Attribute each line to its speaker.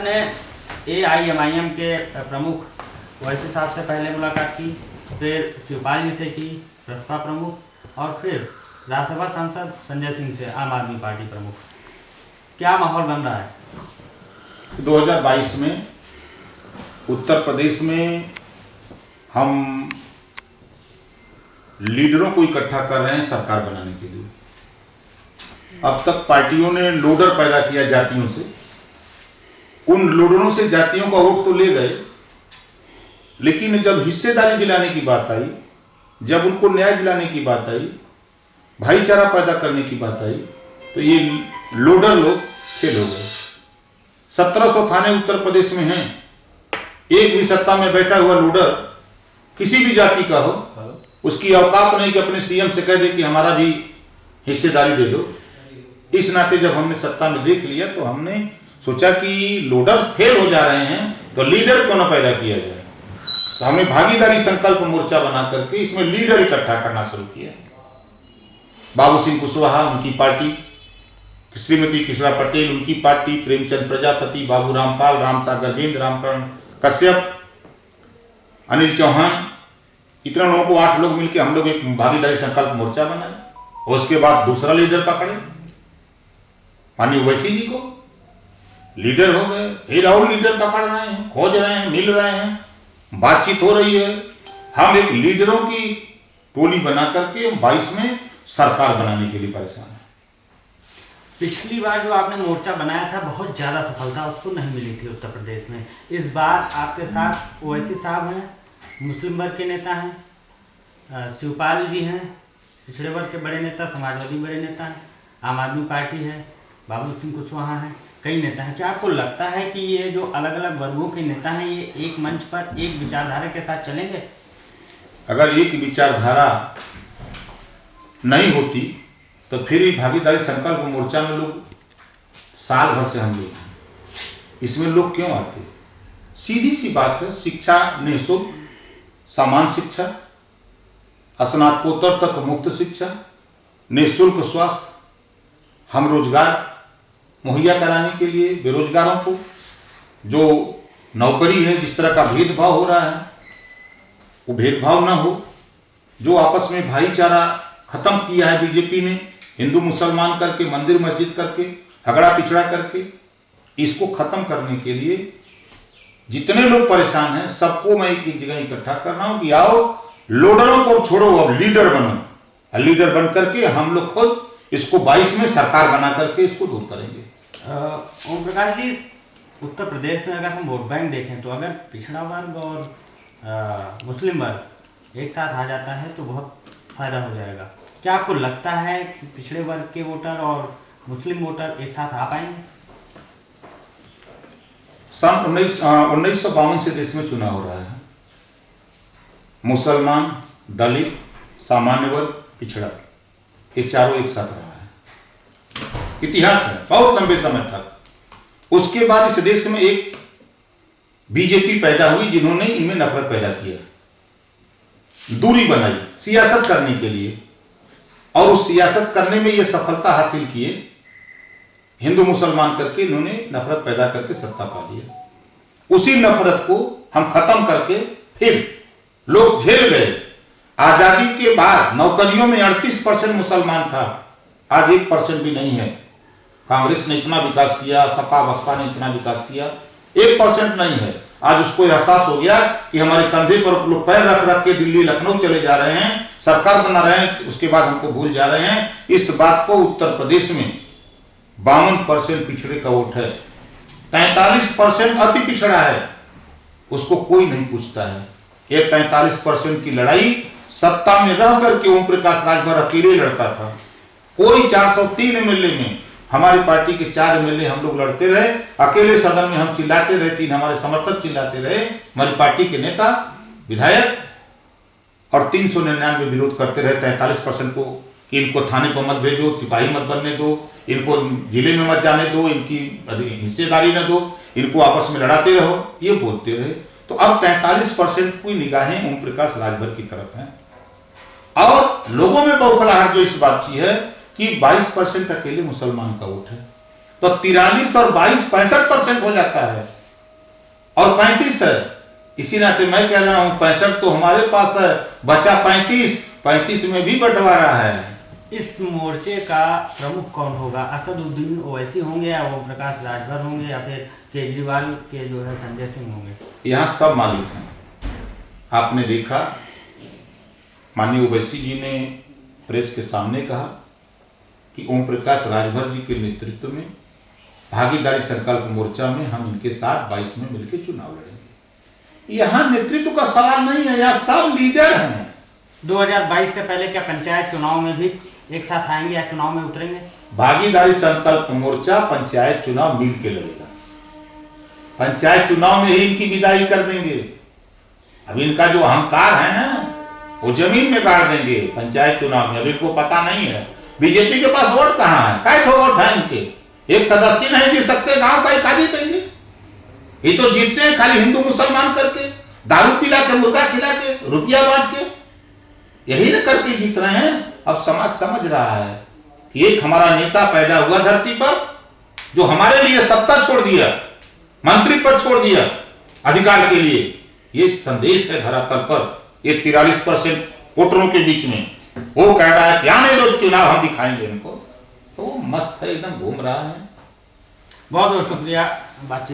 Speaker 1: आपने AIMIM के प्रमुख ओवैसी साहब से पहले मुलाकात की, फिर शिवपाल जी से की, प्रसपा प्रमुख, और फिर राज्यसभा सांसद संजय सिंह से, आम आदमी पार्टी प्रमुख। क्या माहौल बन रहा है?
Speaker 2: 2022 में उत्तर प्रदेश में हम लीडरों को इकट्ठा कर रहे हैं सरकार बनाने के लिए। अब तक पार्टियों ने लोडर पैदा किया जातियों से, उन लोडरों से जातियों का वोट तो ले गए, लेकिन जब हिस्सेदारी दिलाने की बात आई, जब उनको न्याय दिलाने की बात आई, भाईचारा पैदा करने की बात आई, तो ये लोडर लोग फेल हो गए। 1700 थाने उत्तर प्रदेश में हैं, एक भी सत्ता में बैठा हुआ लोडर किसी भी जाति का हो, उसकी औकात नहीं कि अपने सीएम से कह दे कि हमारा भी हिस्सेदारी दे दो। इस नाते जब हमने सत्ता में देख लिया तो हमने सोचा कि लोडर फेल हो जा रहे हैं तो लीडर क्यों न पैदा किया जाए। तो हमने भागीदारी संकल्प मोर्चा बना करके इसमें लीडर इकट्ठा करना शुरू किया। बाबू सिंह कुशवाहा उनकी पार्टी, श्रीमती कृष्णा पटेल उनकी पार्टी, प्रेमचंद प्रजापति, बाबू रामपाल, रामसागर बिंद, रामकरण कश्यप, अनिल चौहान, इतने लोगों को 8 लोग मिलकर हम लोग एक भागीदारी संकल्प मोर्चा बनाए। और उसके बाद दूसरा लीडर पकड़े, माननीय ओवैसी जी को लीडर हो गए, फिर और लीडर पकड़ रहे हैं, खोज रहे हैं, मिल रहे हैं, बातचीत हो रही है। हम एक लीडरों की टोली बना करके 22 में सरकार बनाने के लिए परेशान है।
Speaker 1: पिछली बार जो आपने मोर्चा बनाया था बहुत ज़्यादा सफलता उसको नहीं मिली थी उत्तर प्रदेश में। इस बार आपके साथ ओवैसी साहब हैं, मुस्लिम वर्ग के नेता हैं, शिवपाल जी हैं, पिछड़े वर्ग के बड़े नेता, समाजवादी बड़े नेता हैं, आम आदमी पार्टी है, बाबू सिंह कुशवाहा हैं, कई नेता हैं। क्या आपको लगता है कि ये जो अलग अलग वर्गों के नेता हैं ये एक मंच पर एक विचारधारा के साथ चलेंगे?
Speaker 2: अगर एक विचारधारा नहीं होती तो फिर ही भागीदारी संकल्प मोर्चा में लोग साल भर से हम लोग हैं, इसमें लोग क्यों आते? सीधी सी बात है, शिक्षा निःशुल्क, समान शिक्षा, स्नातकोत्तर तक मुफ्त शिक्षा, निःशुल्क स्वास्थ्य, हम रोजगार मुहैया कराने के लिए बेरोजगारों को, जो नौकरी है जिस तरह का भेदभाव हो रहा है वो भेदभाव ना हो, जो आपस में भाईचारा खत्म किया है बीजेपी ने, हिंदू मुसलमान करके, मंदिर मस्जिद करके, झगड़ा पिछड़ा करके, इसको खत्म करने के लिए जितने लोग परेशान हैं सबको मैं एक जगह इकट्ठा कर रहा हूं कि आओ लोडरों को छोड़ो, अब लीडर बनो। लीडर बन करके हम लोग खुद इसको 22 में सरकार बना करके इसको दूर करेंगे।
Speaker 1: ओम प्रकाश जी, उत्तर प्रदेश में अगर हम वोट बैंक देखें तो अगर पिछड़ा वर्ग और मुस्लिम वर्ग एक साथ आ जाता है तो बहुत फायदा हो जाएगा। क्या आपको लगता है कि पिछड़े वर्ग के वोटर और मुस्लिम वोटर एक साथ आ पाएंगे?
Speaker 2: सन 1952 से देश में चुनाव हो रहा है। मुसलमान, दलित, सामान्य वर्ग, पिछड़ा, ये चारों एक साथ रहा है। इतिहास है बहुत लंबे समय तक। उसके बाद इस देश में एक बीजेपी पैदा हुई जिन्होंने इनमें नफरत पैदा किया, दूरी बनाई सियासत करने के लिए, और उस सियासत करने में ये सफलता हासिल किए। हिंदू मुसलमान करके इन्होंने नफरत पैदा करके सत्ता पा लिया। उसी नफरत को हम खत्म करके फिर लोग झेल गए। आजादी के बाद नौकरियों में 38% मुसलमान था, आज 1% भी नहीं है। कांग्रेस ने इतना विकास किया, सपा बसपा ने इतना विकास किया, 1% नहीं है। आज उसको एहसास हो गया कि हमारे कंधे पर लोग पैर रख रख के दिल्ली लखनऊ चले जा रहे हैं, सरकार बना रहे हैं, उसके बाद हमको भूल जा रहे हैं। इस बात को उत्तर प्रदेश में 52% पिछड़े का वोट है, 43% अति पिछड़ा है, उसको कोई नहीं पूछता है। ये 43% की लड़ाई सत्ता में रह करके ओम प्रकाश राजभर अकेले लड़ता था। कोई 403 एमएलए में हमारी पार्टी के 4 एमएलए हम लोग लड़ते रहे, अकेले सदन में हम चिल्लाते रहे, 3 हमारे समर्थक चिल्लाते रहे, हमारी पार्टी के नेता विधायक, और 399 विरोध करते रहे 43% को कि इनको थाने पर मत भेजो, सिपाही मत बनने दो, इनको जिले में मत जाने दो, इनकी हिस्सेदारी न दो, इनको आपस में लड़ाते रहो, ये बोलते रहे। तो अब 43% की निगाहें ओम प्रकाश राजभर की तरफ हैं। और लोगों में बौखलाहट जो इस बात की है कि 22% अकेले मुसलमान का वोट है। तो 43 और 22 65% हो जाता है और 35 है। इसी नाते मैं कह रहा हूं 65 तो हमारे पास है, बचा 35 में भी बंटवारा है।
Speaker 1: इस मोर्चे का प्रमुख कौन होगा? असदुद्दीन ओवैसी होंगे या ओम प्रकाश राजभर होंगे या फिर केजरीवाल के जो है संजय सिंह होंगे?
Speaker 2: यहां सब मालिक हैं। आपने देखा माननीय ओवैसी जी ने प्रेस के सामने कहा कि ओम प्रकाश राजभर जी के नेतृत्व में भागीदारी संकल्प मोर्चा में हम इनके साथ 22 में मिलकर चुनाव लड़ेंगे। यहां नेतृत्व का सवाल नहीं है, यहां सब लीडर हैं।
Speaker 1: 2022 से पहले क्या पंचायत चुनाव में भी एक साथ आएंगे या चुनाव में उतरेंगे?
Speaker 2: भागीदारी संकल्प मोर्चा पंचायत चुनाव मिल के लड़ेगा। पंचायत चुनाव में ही इनकी विदाई कर देंगे। अब इनका जो अहंकार है ना वो जमीन में गाड़ देंगे पंचायत चुनाव में। अब इनको पता नहीं है बीजेपी के पास वोट कहां है, काय ठो वोट है इनके, एक सदस्य नहीं जीत सकते, गांव का एक आदमी देंगे। ये तो जीतते हैं खाली हिंदू मुसलमान करके, दारू पिला के, मुर्गा खिला के, रुपया बांट के, यही ना करके जीत रहे हैं। अब समाज समझ रहा है कि एक हमारा नेता पैदा हुआ धरती पर जो हमारे लिए सत्ता छोड़ दिया, मंत्री पद छोड़ दिया अधिकार के लिए। ये संदेश है धरातल पर ये 43% वोटरों के बीच में। वो कह रहा है कि आने दो चुनाव, हम दिखाएंगे इनको। तो मस्त है, एकदम घूम रहा है।
Speaker 1: बहुत बहुत शुक्रिया बातचीत